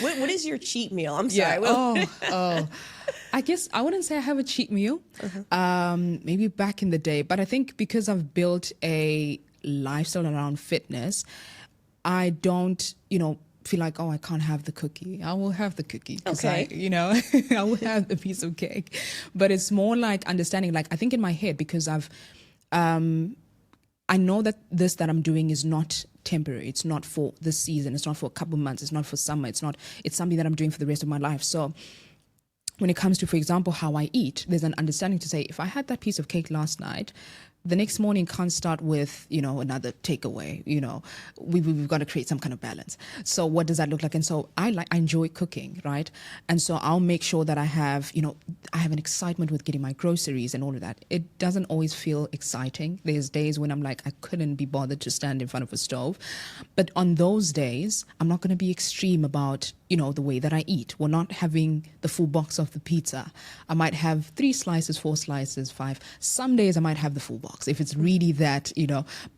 What is your cheat meal? I'm Yeah. sorry. Oh. I guess I wouldn't say I have a cheat meal. Maybe back in the day, but I think because I've built a lifestyle around fitness, I don't, feel like, oh, I can't have the cookie. I will have the cookie because Okay. I will have a piece of cake. But it's more like understanding, like I think in my head, because I know that this that I'm doing is not temporary. It's not for this season. It's not for a couple of months. It's not for summer. It's something that I'm doing for the rest of my life. So when it comes to, for example, how I eat, there's an understanding to say, if I had that piece of cake last night, the next morning can't start with, another takeaway. We've got to create some kind of balance. So what does that look like? And so I enjoy cooking, right? And so I'll make sure that I have an excitement with getting my groceries and all of that. It doesn't always feel exciting. There's days when I'm like, I couldn't be bothered to stand in front of a stove. But on those days, I'm not going to be extreme about, the way that I eat. We're not having the full box of the pizza. I might have 3 slices, 4 slices, 5. Some days I might have the full box if it's really that,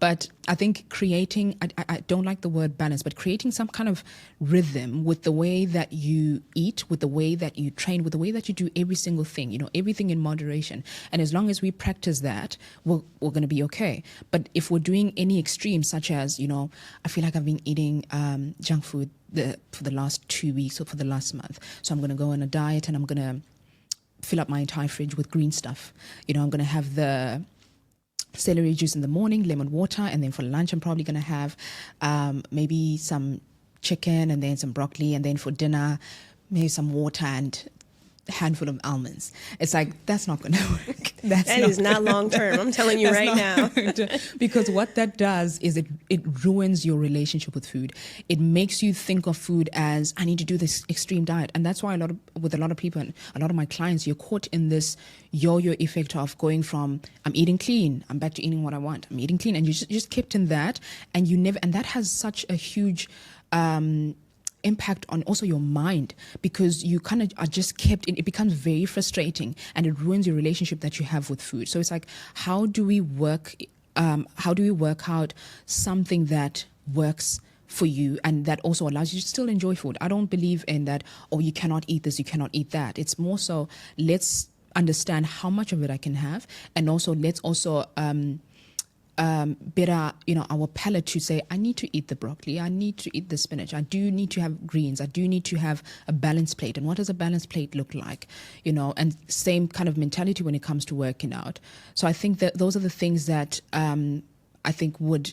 But I think creating, I don't like the word balance, but creating some kind of rhythm with the way that you eat, with the way that you train, with the way that you do every single thing, everything in moderation. And as long as we practice that, we're going to be okay. But if we're doing any extremes, such as, I feel like I've been eating junk food for the last 2 weeks or for the last month. So I'm going to go on a diet and I'm going to fill up my entire fridge with green stuff. I'm going to have the celery juice in the morning, lemon water, and then for lunch I'm probably going to have maybe some chicken and then some broccoli, and then for dinner maybe some water and a handful of almonds. It's like, that's not going to work. That is not long term. I'm telling you right now. Because what that does is it ruins your relationship with food. It makes you think of food as, I need to do this extreme diet. And that's why with a lot of people and a lot of my clients, you're caught in this yo-yo effect of going from, I'm eating clean, I'm back to eating what I want. I'm eating clean. And you just kept in that, and that has such a huge impact on also your mind, because you kind of are just kept in. It becomes very frustrating and it ruins your relationship that you have with food. So it's like, how do we work out something that works for you and that also allows you to still enjoy food? I don't believe in that, oh, you cannot eat this, you cannot eat that. It's more so, let's understand how much of it I can have, and also let's also better, our palate to say, I need to eat the broccoli, I need to eat the spinach, I do need to have greens, I do need to have a balanced plate. And what does a balanced plate look like? And same kind of mentality when it comes to working out. So I think that those are the things that I think would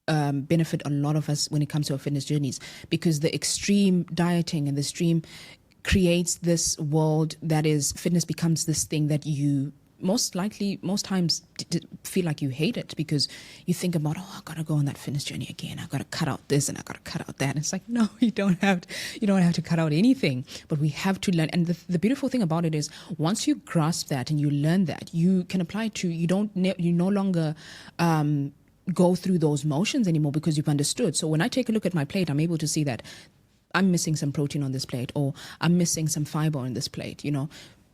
benefit a lot of us when it comes to our fitness journeys, because the extreme dieting and the extreme creates this world that is, fitness becomes this thing that you most times feel like you hate it, because you think about, oh, I gotta go on that fitness journey again, I gotta cut out this and I gotta cut out that. And it's like, no, you don't have to cut out anything, but we have to learn. And the beautiful thing about it is, once you grasp that and you learn that, you can apply it to, you no longer go through those motions anymore, because you've understood. So when I take a look at my plate, I'm able to see that I'm missing some protein on this plate, or I'm missing some fiber on this plate,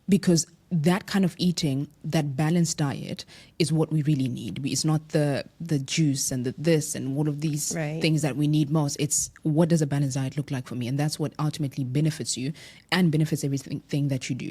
because that kind of eating, that balanced diet, is what we really need. It's not the juice and the this and all of these things that we need most. It's, what does a balanced diet look like for me? And that's what ultimately benefits you and benefits everything that you do.